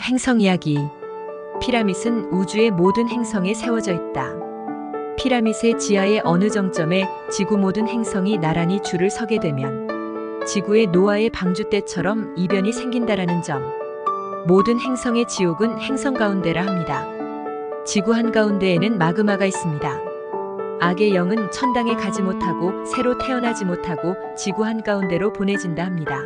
행성 이야기. 피라밋은 우주의 모든 행성에 세워져 있다. 피라밋의 지하의 어느 정점에 지구 모든 행성이 나란히 줄을 서게 되면 지구의 노아의 방주 때처럼 이변이 생긴다라는 점. 모든 행성의 지옥은 행성 가운데라 합니다. 지구 한가운데에는 마그마가 있습니다. 악의 영은 천당에 가지 못하고 새로 태어나지 못하고 지구 한가운데로 보내진다 합니다.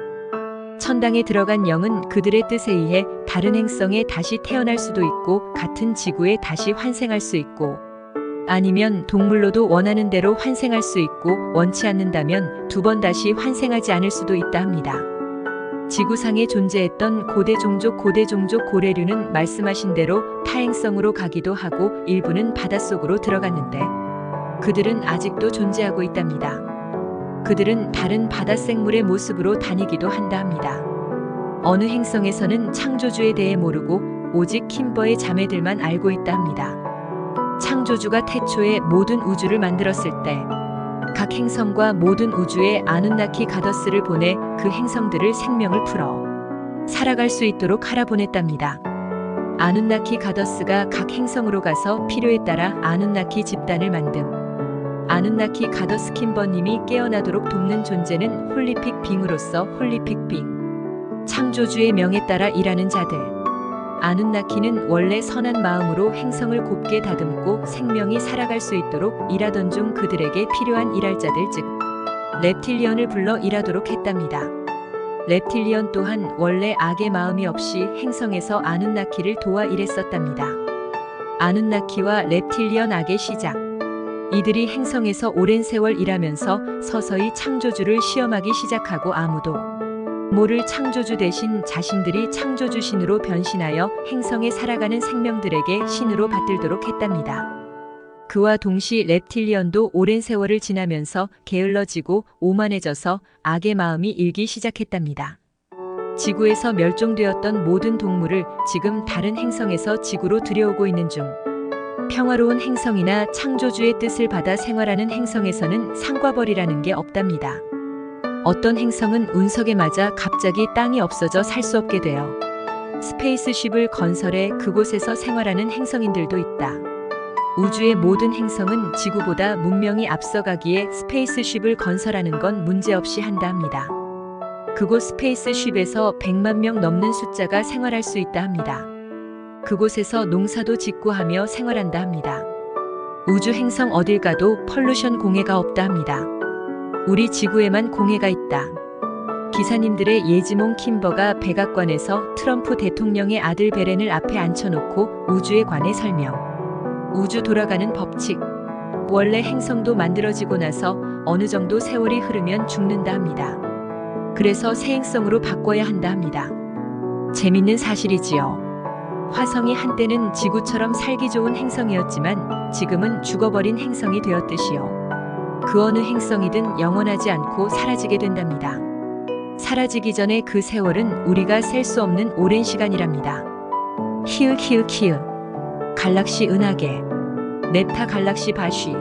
천당에 들어간 영은 그들의 뜻에 의해 다른 행성에 다시 태어날 수도 있고 같은 지구에 다시 환생할 수 있고 아니면 동물로도 원하는 대로 환생할 수 있고 원치 않는다면 두 번 다시 환생하지 않을 수도 있다 합니다. 지구상에 존재했던 고대 종족 고래류는 말씀하신 대로 타행성으로 가기도 하고 일부는 바닷속으로 들어갔는데 그들은 아직도 존재하고 있답니다. 그들은 다른 바다 생물의 모습으로 다니기도 한다 합니다. 어느 행성에서는 창조주에 대해 모르고 오직 킴버의 자매들만 알고 있다 합니다. 창조주가 태초에 모든 우주를 만들었을 때 각 행성과 모든 우주에 아눈나키 가더스를 보내 그 행성들을 생명을 풀어 살아갈 수 있도록 하라 보냈답니다. 아눈나키 가더스가 각 행성으로 가서 필요에 따라 아눈나키 집단을 만듦. 아눈나키 가더스 킴버님이 깨어나도록 돕는 존재는 홀리픽 빙으로서 홀리픽 빙. 창조주의 명에 따라 일하는 자들. 아눈나키는 원래 선한 마음으로 행성을 곱게 다듬고 생명이 살아갈 수 있도록 일하던 중 그들에게 필요한 일할 자들 즉 렙틸리언을 불러 일하도록 했답니다. 렙틸리언 또한 원래 악의 마음이 없이 행성에서 아눈나키를 도와 일했었답니다. 아눈나키와 렙틸리언 악의 시작. 이들이 행성에서 오랜 세월 일하면서 서서히 창조주를 시험하기 시작하고 아무도 모를 창조주 대신 자신들이 창조주 신으로 변신하여 행성에 살아가는 생명들에게 신으로 받들도록 했답니다. 그와 동시 렙틸리언도 오랜 세월을 지나면서 게을러지고 오만해져서 악의 마음이 일기 시작했답니다. 지구에서 멸종되었던 모든 동물을 지금 다른 행성에서 지구로 들여오고 있는 중. 평화로운 행성이나 창조주의 뜻을 받아 생활하는 행성에서는 상과벌이라는 게 없답니다. 어떤 행성은 운석에 맞아 갑자기 땅이 없어져 살 수 없게 되어 스페이스쉽을 건설해 그곳에서 생활하는 행성인들도 있다. 우주의 모든 행성은 지구보다 문명이 앞서가기에 스페이스쉽을 건설하는 건 문제없이 한다 합니다. 그곳 스페이스쉽에서 100만 명 넘는 숫자가 생활할 수 있다 합니다. 그곳에서 농사도 짓고 하며 생활한다 합니다. 우주 행성 어딜 가도 펄루션 공해가 없다 합니다. 우리 지구에만 공해가 있다. 기사님들의 예지몽 킴버가 백악관에서 트럼프 대통령의 아들 베렌을 앞에 앉혀놓고 우주에 관해 설명. 우주 돌아가는 법칙. 원래 행성도 만들어지고 나서 어느 정도 세월이 흐르면 죽는다 합니다. 그래서 새 행성으로 바꿔야 한다 합니다. 재밌는 사실이지요. 화성이 한때는 지구처럼 살기 좋은 행성이었지만 지금은 죽어버린 행성이 되었듯이요. 그 어느 행성이든 영원하지 않고 사라지게 된답니다. 사라지기 전에 그 세월은 우리가 셀 수 없는 오랜 시간이랍니다. 히읗 갈락시 은하계 네타 갈락시 바쉬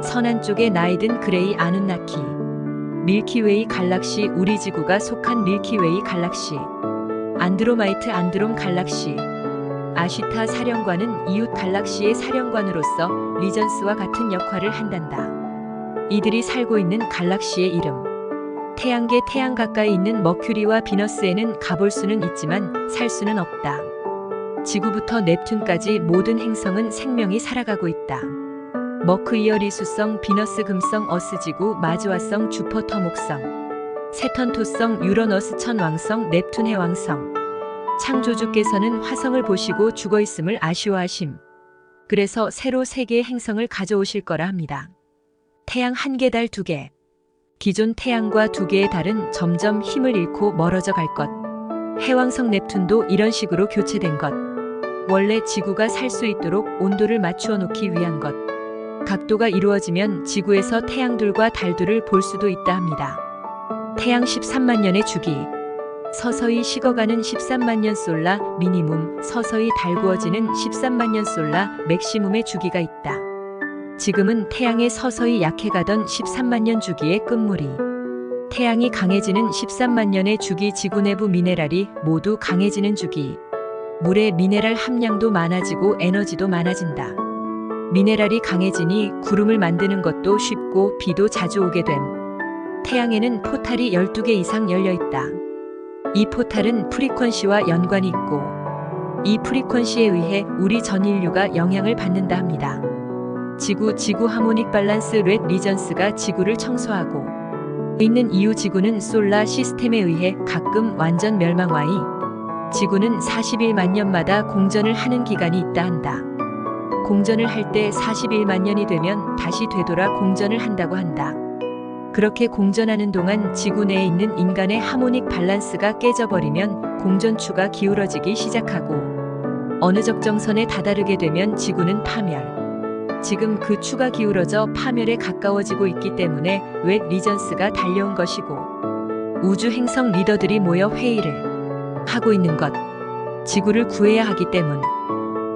서난 쪽의 나이든 그레이 아눈나키 밀키웨이 갈락시 우리 지구가 속한 밀키웨이 갈락시 안드로마이트 안드롬 갈락시 아쉬타 사령관은 이웃 갈락시의 사령관으로서 리전스와 같은 역할을 한단다. 이들이 살고 있는 갈락시의 이름. 태양계 태양 가까이 있는 머큐리와 비너스에는 가볼 수는 있지만 살 수는 없다. 지구부터 넵튠까지 모든 행성은 생명이 살아가고 있다. 머크이어리 수성, 비너스 금성, 어스지구, 마즈화성, 주퍼터 목성, 세턴 토성, 유러너스 천왕성, 넵튠 해왕성. 창조주께서는 화성을 보시고 죽어있음을 아쉬워하심. 그래서 새로 3개의 행성을 가져오실 거라 합니다. 태양 1개, 달 2개. 기존 태양과 2개의 달은 점점 힘을 잃고 멀어져 갈 것. 해왕성 넵튠도 이런 식으로 교체된 것. 원래 지구가 살 수 있도록 온도를 맞추어 놓기 위한 것. 각도가 이루어지면 지구에서 태양둘과 달둘을 볼 수도 있다 합니다. 태양 13만 년의 주기. 서서히 식어가는 13만 년 솔라 미니멈, 서서히 달구어지는 13만 년 솔라 맥시멈의 주기가 있다. 지금은 태양의 서서히 약해가던 13만 년 주기의 끝물이 태양이 강해지는 13만 년의 주기 지구 내부 미네랄이 모두 강해지는 주기 물의 미네랄 함량도 많아지고 에너지도 많아진다. 미네랄이 강해지니 구름을 만드는 것도 쉽고 비도 자주 오게 됨. 태양에는 포탈이 12개 이상 열려 있다. 이 포탈은 프리퀀시와 연관이 있고 이 프리퀀시에 의해 우리 전 인류가 영향을 받는다 합니다. 지구 하모닉 밸런스 렛 리전스가 지구를 청소하고 있는 이유. 지구는 솔라 시스템에 의해 가끔 완전 멸망와이 지구는 41만 년마다 공전을 하는 기간이 있다 한다. 공전을 할 때 41만 년이 되면 다시 되돌아 공전을 한다고 한다. 그렇게 공전하는 동안 지구 내에 있는 인간의 하모닉 밸런스가 깨져버리면 공전추가 기울어지기 시작하고 어느 적정선에 다다르게 되면 지구는 파멸. 지금 그 추가 기울어져 파멸에 가까워지고 있기 때문에 웻 리전스가 달려온 것이고 우주 행성 리더들이 모여 회의를 하고 있는 것. 지구를 구해야 하기 때문.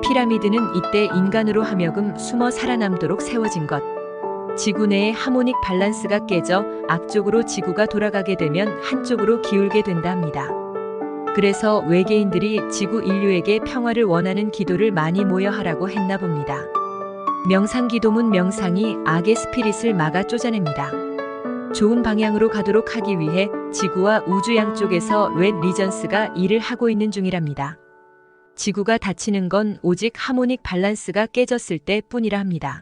피라미드는 이때 인간으로 하며금 숨어 살아남도록 세워진 것. 지구 내의 하모닉 밸런스가 깨져 앞쪽으로 지구가 돌아가게 되면 한쪽으로 기울게 된다 합니다. 그래서 외계인들이 지구 인류에게 평화를 원하는 기도를 많이 모여 하라고 했나 봅니다. 명상기도문 명상이 악의 스피릿을 막아 쫓아냅니다. 좋은 방향으로 가도록 하기 위해 지구와 우주 양쪽에서 웻 리전스가 일을 하고 있는 중이랍니다. 지구가 다치는 건 오직 하모닉 밸런스가 깨졌을 때 뿐이라 합니다.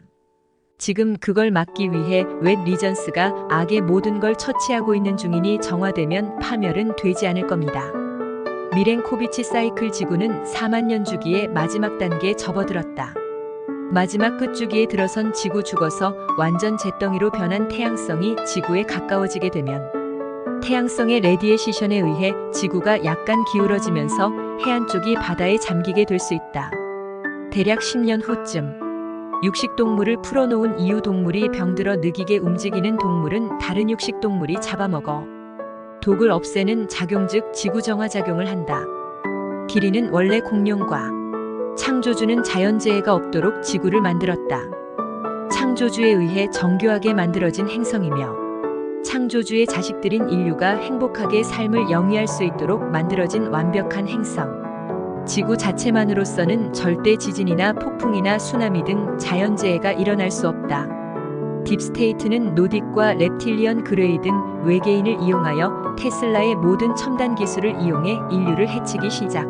지금 그걸 막기 위해 웻 리전스가 악의 모든 걸 처치하고 있는 중이니 정화되면 파멸은 되지 않을 겁니다. 미렌코비치 사이클. 지구는 4만 년 주기의 마지막 단계에 접어들었다. 마지막 끝주기에 들어선 지구 죽어서 완전 잿덩이로 변한 태양성이 지구에 가까워지게 되면 태양성의 레디에이션에 의해 지구가 약간 기울어지면서 해안 쪽이 바다에 잠기게 될 수 있다. 대략 10년 후쯤 육식동물을 풀어놓은 이후 동물이 병들어 느기게 움직이는 동물은 다른 육식동물이 잡아먹어 독을 없애는 작용 즉 지구정화작용을 한다. 기린은 원래 공룡과 창조주는 자연재해가 없도록 지구를 만들었다. 창조주에 의해 정교하게 만들어진 행성이며 창조주의 자식들인 인류가 행복하게 삶을 영위할 수 있도록 만들어진 완벽한 행성. 지구 자체만으로서는 절대 지진이나 폭풍이나 수나미 등 자연재해가 일어날 수 없다. 딥스테이트는 노딕과 reptilian 그레이 등 외계인을 이용하여 테슬라의 모든 첨단 기술을 이용해 인류를 해치기 시작.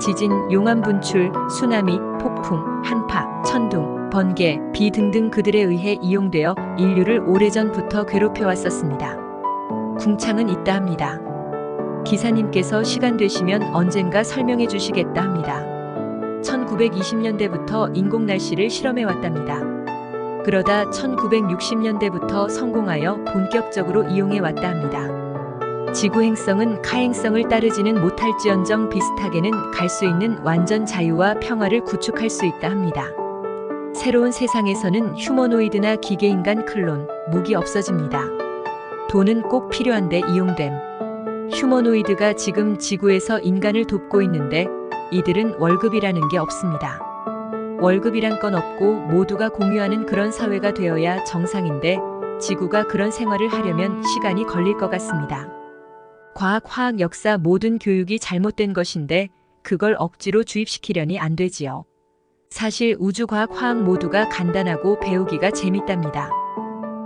지진, 용암 분출, 수나미, 폭풍, 한파, 천둥, 번개, 비 등등 그들에 의해 이용되어 인류를 오래전부터 괴롭혀왔었습니다. 궁창은 있다 합니다. 기사님께서 시간 되시면 언젠가 설명해 주시겠다 합니다. 1920년대부터 인공 날씨를 실험해 왔답니다. 그러다 1960년대부터 성공하여 본격적으로 이용해 왔다 합니다. 지구 행성은 카행성을 따르지는 못할지언정 비슷하게는 갈 수 있는 완전 자유와 평화를 구축할 수 있다 합니다. 새로운 세상에서는 휴머노이드나 기계인간 클론, 무기 없어집니다. 돈은 꼭 필요한데 이용됨. 휴머노이드가 지금 지구에서 인간을 돕고 있는데 이들은 월급이라는 게 없습니다. 월급이란 건 없고 모두가 공유하는 그런 사회가 되어야 정상인데 지구가 그런 생활을 하려면 시간이 걸릴 것 같습니다. 과학, 화학, 역사 모든 교육이 잘못된 것인데 그걸 억지로 주입시키려니 안 되지요. 사실 우주, 과학, 화학 모두가 간단하고 배우기가 재밌답니다.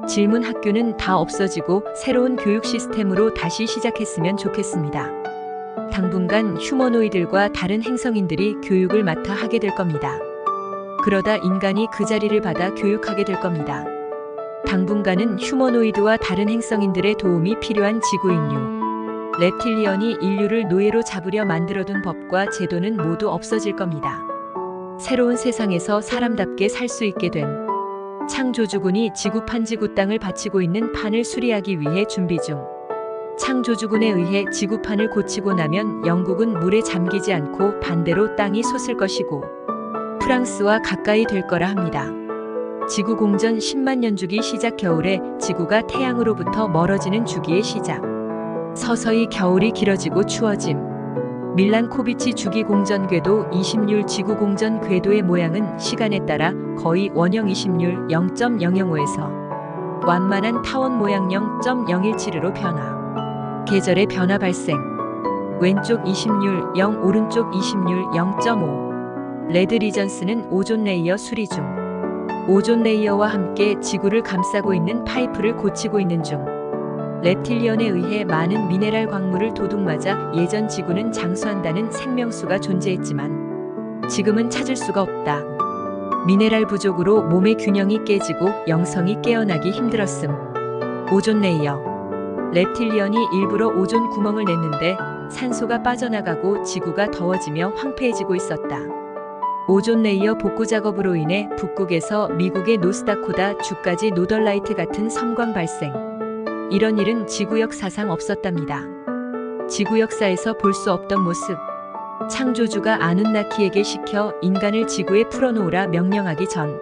질문 학교는 다 없어지고 새로운 교육 시스템으로 다시 시작했으면 좋겠습니다. 당분간 휴머노이들과 다른 행성인들이 교육을 맡아 하게 될 겁니다. 그러다 인간이 그 자리를 받아 교육하게 될 겁니다. 당분간은 휴머노이드와 다른 행성인들의 도움이 필요한 지구 인류. reptilian이 인류를 노예로 잡으려 만들어둔 법과 제도는 모두 없어질 겁니다. 새로운 세상에서 사람답게 살 수 있게 됨. 창조주군이 지구판 지구 땅을 바치고 있는 판을 수리하기 위해 준비 중. 창조주군에 의해 지구판을 고치고 나면 영국은 물에 잠기지 않고 반대로 땅이 솟을 것이고 프랑스와 가까이 될 거라 합니다. 지구 공전 10만 년 주기 시작. 겨울에 지구가 태양으로부터 멀어지는 주기의 시작. 서서히 겨울이 길어지고 추워짐. 밀란코비치 주기 공전 궤도 20률. 지구 공전 궤도의 모양은 시간에 따라 거의 원형 20률 0.005에서 완만한 타원 모양 0.017으로 변화. 계절의 변화 발생. 왼쪽 20률 0, 오른쪽 20률 0.5. 레드 리전스는 오존 레이어 수리 중. 오존 레이어와 함께 지구를 감싸고 있는 파이프를 고치고 있는 중. 렙틸리언에 의해 많은 미네랄 광물을 도둑맞아 예전 지구는 장수한다는 생명수가 존재했지만 지금은 찾을 수가 없다. 미네랄 부족으로 몸의 균형이 깨지고 영성이 깨어나기 힘들었음. 오존 레이어. 렙틸리언이 일부러 오존 구멍을 냈는데 산소가 빠져나가고 지구가 더워지며 황폐해지고 있었다. 오존 레이어 복구 작업으로 인해 북극에서 미국의 노스다코다 주까지 노덜라이트 같은 섬광 발생. 이런 일은 지구 역사상 없었답니다. 지구 역사에서 볼 수 없던 모습. 창조주가 아누나키에게 시켜 인간을 지구에 풀어놓으라 명령하기 전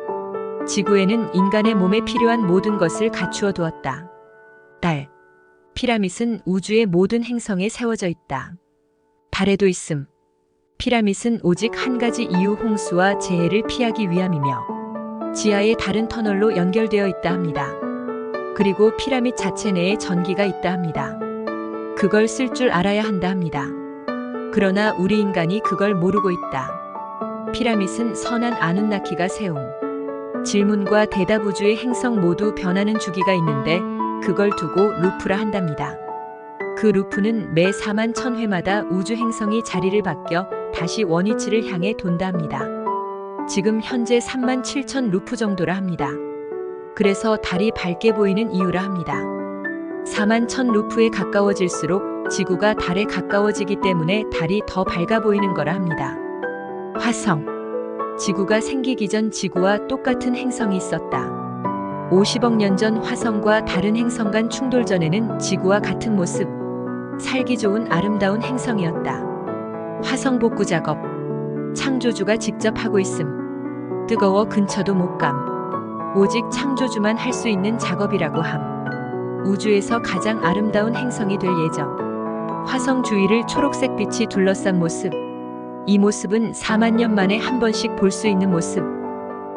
지구에는 인간의 몸에 필요한 모든 것을 갖추어 두었다. 달. 피라밋은 우주의 모든 행성에 세워져 있다. 달에도 있음. 피라밋은 오직 한 가지 이유 홍수와 재해를 피하기 위함이며 지하의 다른 터널로 연결되어 있다 합니다. 그리고 피라밋 자체 내에 전기가 있다 합니다. 그걸 쓸 줄 알아야 한다 합니다. 그러나 우리 인간이 그걸 모르고 있다. 피라밋은 선한 아누나키가 세움. 질문과 대답 우주의 행성 모두 변하는 주기가 있는데 그걸 두고 루프라 한답니다. 그 루프는 매 4만 1000회마다 우주 행성이 자리를 바뀌어 다시 원위치를 향해 돈다 합니다. 지금 현재 3만 7천 루프 정도라 합니다. 그래서 달이 밝게 보이는 이유라 합니다. 4만 1000 루프에 가까워질수록 지구가 달에 가까워지기 때문에 달이 더 밝아 보이는 거라 합니다. 화성. 지구가 생기기 전 지구와 똑같은 행성이 있었다. 50억 년 전 화성과 다른 행성 간 충돌 전에는 지구와 같은 모습, 살기 좋은 아름다운 행성이었다. 화성 복구 작업. 창조주가 직접 하고 있음. 뜨거워 근처도 못 감. 오직 창조주만 할 수 있는 작업이라고 함. 우주에서 가장 아름다운 행성이 될 예정. 화성 주위를 초록색 빛이 둘러싼 모습. 이 모습은 4만 년 만에 한 번씩 볼 수 있는 모습.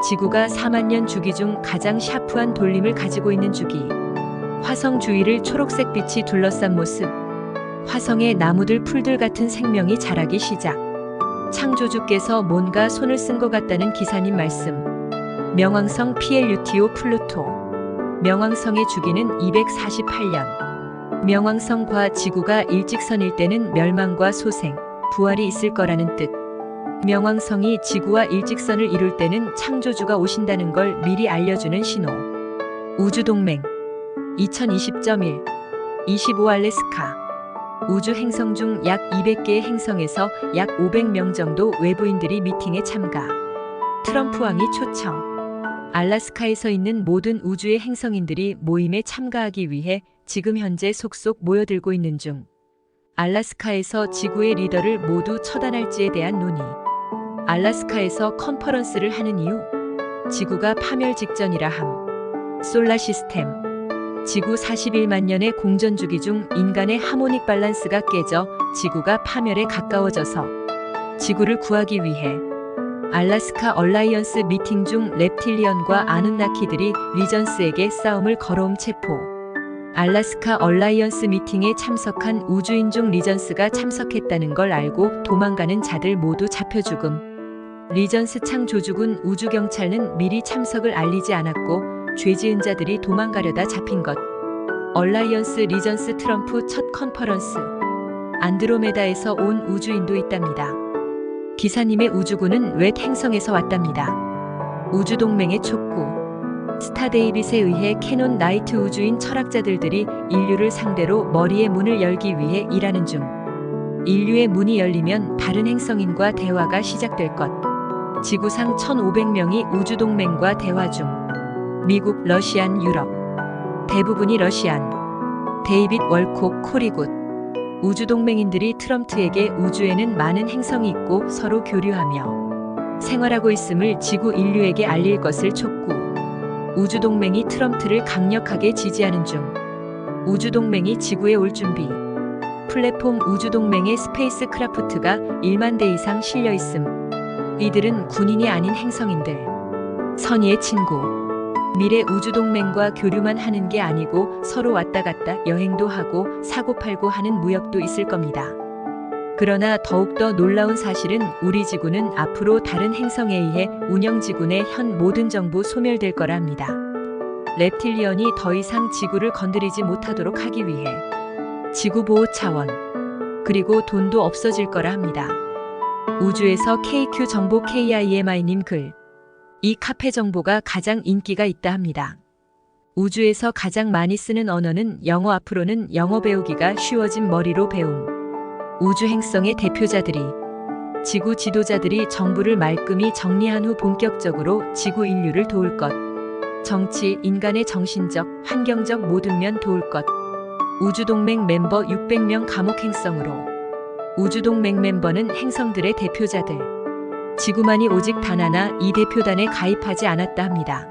지구가 4만 년 주기 중 가장 샤프한 돌림을 가지고 있는 주기. 화성 주위를 초록색 빛이 둘러싼 모습. 화성의 나무들 풀들 같은 생명이 자라기 시작. 창조주께서 뭔가 손을 쓴 것 같다는 기사님 말씀. 명왕성 PLUTO 플루토. 명왕성의 주기는 248년. 명왕성과 지구가 일직선일 때는 멸망과 소생, 부활이 있을 거라는 뜻. 명왕성이 지구와 일직선을 이룰 때는 창조주가 오신다는 걸 미리 알려주는 신호. 우주동맹 2020.1 25 알래스카. 우주 행성 중 약 200개의 행성에서 약 500명 정도 외부인들이 미팅에 참가. 트럼프 왕이 초청. 알래스카에서 있는 모든 우주의 행성인들이 모임에 참가하기 위해 지금 현재 속속 모여들고 있는 중. 알래스카에서 지구의 리더를 모두 처단할지에 대한 논의. 알래스카에서 컨퍼런스를 하는 이유. 지구가 파멸 직전이라 함. 솔라 시스템. 지구 41만 년의 공전 주기 중 인간의 하모닉 밸런스가 깨져 지구가 파멸에 가까워져서 지구를 구하기 위해 알래스카 얼라이언스 미팅 중 렙틸리언과 아누나키들이 리전스에게 싸움을 걸어옴 체포. 알래스카 얼라이언스 미팅에 참석한 우주인 중 리전스가 참석했다는 걸 알고 도망가는 자들 모두 잡혀 죽음. 리전스 창조주군 우주경찰은 미리 참석을 알리지 않았고 죄지은 자들이 도망가려다 잡힌 것. 얼라이언스 리전스 트럼프 첫 컨퍼런스. 안드로메다에서 온 우주인도 있답니다. 기사님의 우주군은 웻 행성에서 왔답니다. 우주동맹의 촉구. 스타 데이빗에 의해 캐논 나이트 우주인 철학자들이 인류를 상대로 머리의 문을 열기 위해 일하는 중. 인류의 문이 열리면 다른 행성인과 대화가 시작될 것. 지구상 1500명이 우주동맹과 대화 중. 미국, 러시안, 유럽. 대부분이 러시안. 데이빗 월콕 코리굿. 우주동맹인들이 트럼프에게 우주에는 많은 행성이 있고 서로 교류하며 생활하고 있음을 지구 인류에게 알릴 것을 촉구. 우주동맹이 트럼프를 강력하게 지지하는 중. 우주동맹이 지구에 올 준비. 플랫폼 우주동맹의 스페이스 크라프트가 1만 대 이상 실려 있음. 이들은 군인이 아닌 행성인들. 선의의 친구. 미래 우주동맹과 교류만 하는 게 아니고 서로 왔다 갔다 여행도 하고 사고팔고 하는 무역도 있을 겁니다. 그러나 더욱더 놀라운 사실은 우리 지구는 앞으로 다른 행성에 의해 운영지구 내 현 모든 정보 소멸될 거라 합니다. reptilian이 더 이상 지구를 건드리지 못하도록 하기 위해 지구 보호 차원, 그리고 돈도 없어질 거라 합니다. 우주에서 KQ 정보 KIMI님 글. 이 카페 정보가 가장 인기가 있다 합니다. 우주에서 가장 많이 쓰는 언어는 영어. 앞으로는 영어 배우기가 쉬워진 머리로 배움. 우주 행성의 대표자들이, 지구 지도자들이 정부를 말끔히 정리한 후 본격적으로 지구 인류를 도울 것. 정치, 인간의 정신적, 환경적 모든 면 도울 것. 우주동맹 멤버 600명 감옥 행성으로. 우주동맹 멤버는 행성들의 대표자들. 지구만이 오직 단 하나 이 대표단에 가입하지 않았다 합니다.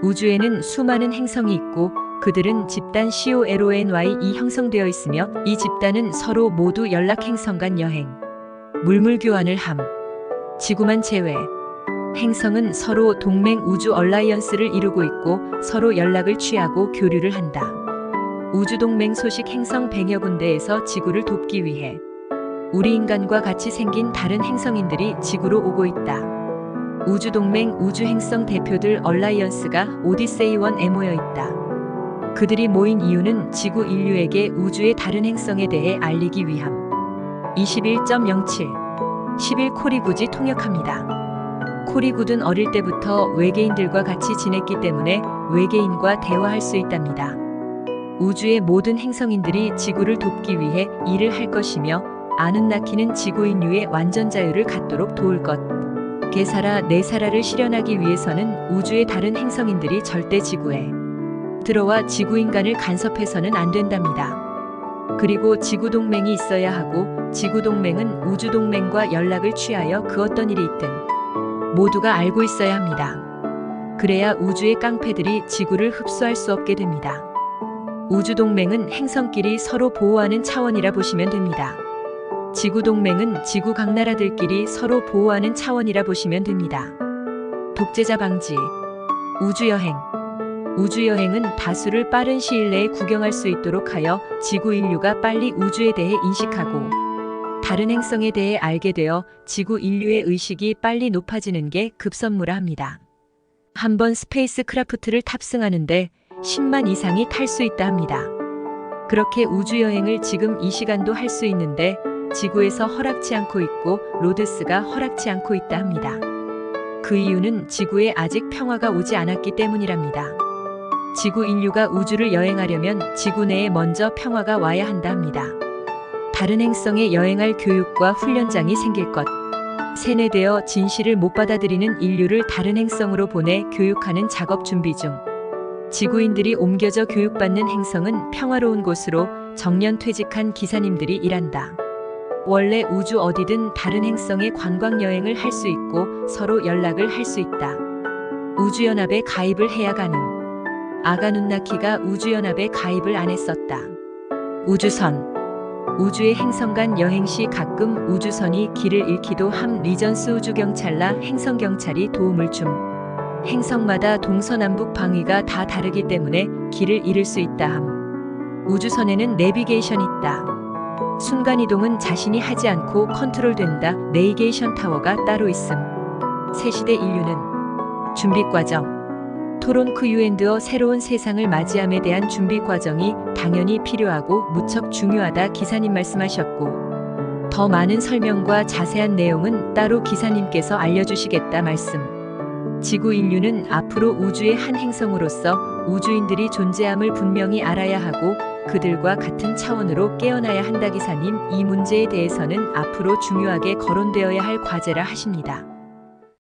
우주에는 수많은 행성이 있고 그들은 집단 COLONY 형성되어 있으며 이 집단은 서로 모두 연락 행성 간 여행, 물물 교환을 함. 지구만 제외. 행성은 서로 동맹 우주 얼라이언스를 이루고 있고 서로 연락을 취하고 교류를 한다. 우주동맹 소식 행성 100여 군데에서 지구를 돕기 위해 우리 인간과 같이 생긴 다른 행성인들이 지구로 오고 있다. 우주동맹 우주행성 대표들 얼라이언스가 오디세이1에 모여 있다. 그들이 모인 이유는 지구 인류에게 우주의 다른 행성에 대해 알리기 위함. 21.07 11 코리굿이 통역합니다. 코리굿은 어릴 때부터 외계인들과 같이 지냈기 때문에 외계인과 대화할 수 있답니다. 우주의 모든 행성인들이 지구를 돕기 위해 일을 할 것이며 아누나키는 지구 인류의 완전 자유를 갖도록 도울 것. 게사라 네사라를 실현하기 위해서는 우주의 다른 행성인들이 절대 지구에 들어와 지구인간을 간섭해서는 안 된답니다. 그리고 지구동맹이 있어야 하고 지구동맹은 우주동맹과 연락을 취하여 그 어떤 일이 있든 모두가 알고 있어야 합니다. 그래야 우주의 깡패들이 지구를 흡수할 수 없게 됩니다. 우주동맹은 행성끼리 서로 보호하는 차원이라 보시면 됩니다. 지구동맹은 지구 각 나라들끼리 서로 보호하는 차원이라 보시면 됩니다. 독재자 방지. 우주여행. 우주여행은 다수를 빠른 시일 내에 구경할 수 있도록 하여 지구 인류가 빨리 우주에 대해 인식하고 다른 행성에 대해 알게 되어 지구 인류의 의식이 빨리 높아지는 게 급선무라 합니다. 한번 스페이스 크라프트를 탑승하는데 10만 이상이 탈 수 있다 합니다. 그렇게 우주여행을 지금 이 시간도 할 수 있는데 지구에서 허락치 않고 있고 로드스가 허락치 않고 있다 합니다. 그 이유는 지구에 아직 평화가 오지 않았기 때문이랍니다. 지구 인류가 우주를 여행하려면 지구 내에 먼저 평화가 와야 한다 합니다. 다른 행성에 여행할 교육과 훈련장이 생길 것. 세뇌되어 진실을 못 받아들이는 인류를 다른 행성으로 보내 교육하는 작업 준비 중. 지구인들이 옮겨져 교육받는 행성은 평화로운 곳으로 정년 퇴직한 기사님들이 일한다. 원래 우주 어디든 다른 행성에 관광 여행을 할 수 있고 서로 연락을 할 수 있다. 우주연합에 가입을 해야 가능. 아가눈나키가 우주연합에 가입을 안 했었다. 우주선. 우주의 행성 간 여행 시 가끔 우주선이 길을 잃기도 함. 리전스 우주경찰라 행성경찰이 도움을 줌. 행성마다 동서남북 방위가 다 다르기 때문에 길을 잃을 수 있다 함. 우주선에는 내비게이션 있다. 순간이동은 자신이 하지 않고 컨트롤된다. 네이게이션 타워가 따로 있음. 새 시대 인류는 준비 과정. 토론 크 유엔드어 새로운 세상을 맞이함에 대한 준비 과정이 당연히 필요하고 무척 중요하다 기사님 말씀하셨고 더 많은 설명과 자세한 내용은 따로 기사님께서 알려주시겠다 말씀. 지구 인류는 앞으로 우주의 한 행성으로서 우주인들이 존재함을 분명히 알아야 하고 그들과 같은 차원으로 깨어나야 한다 기사님. 이 문제에 대해서는 앞으로 중요하게 거론되어야 할 과제라 하십니다.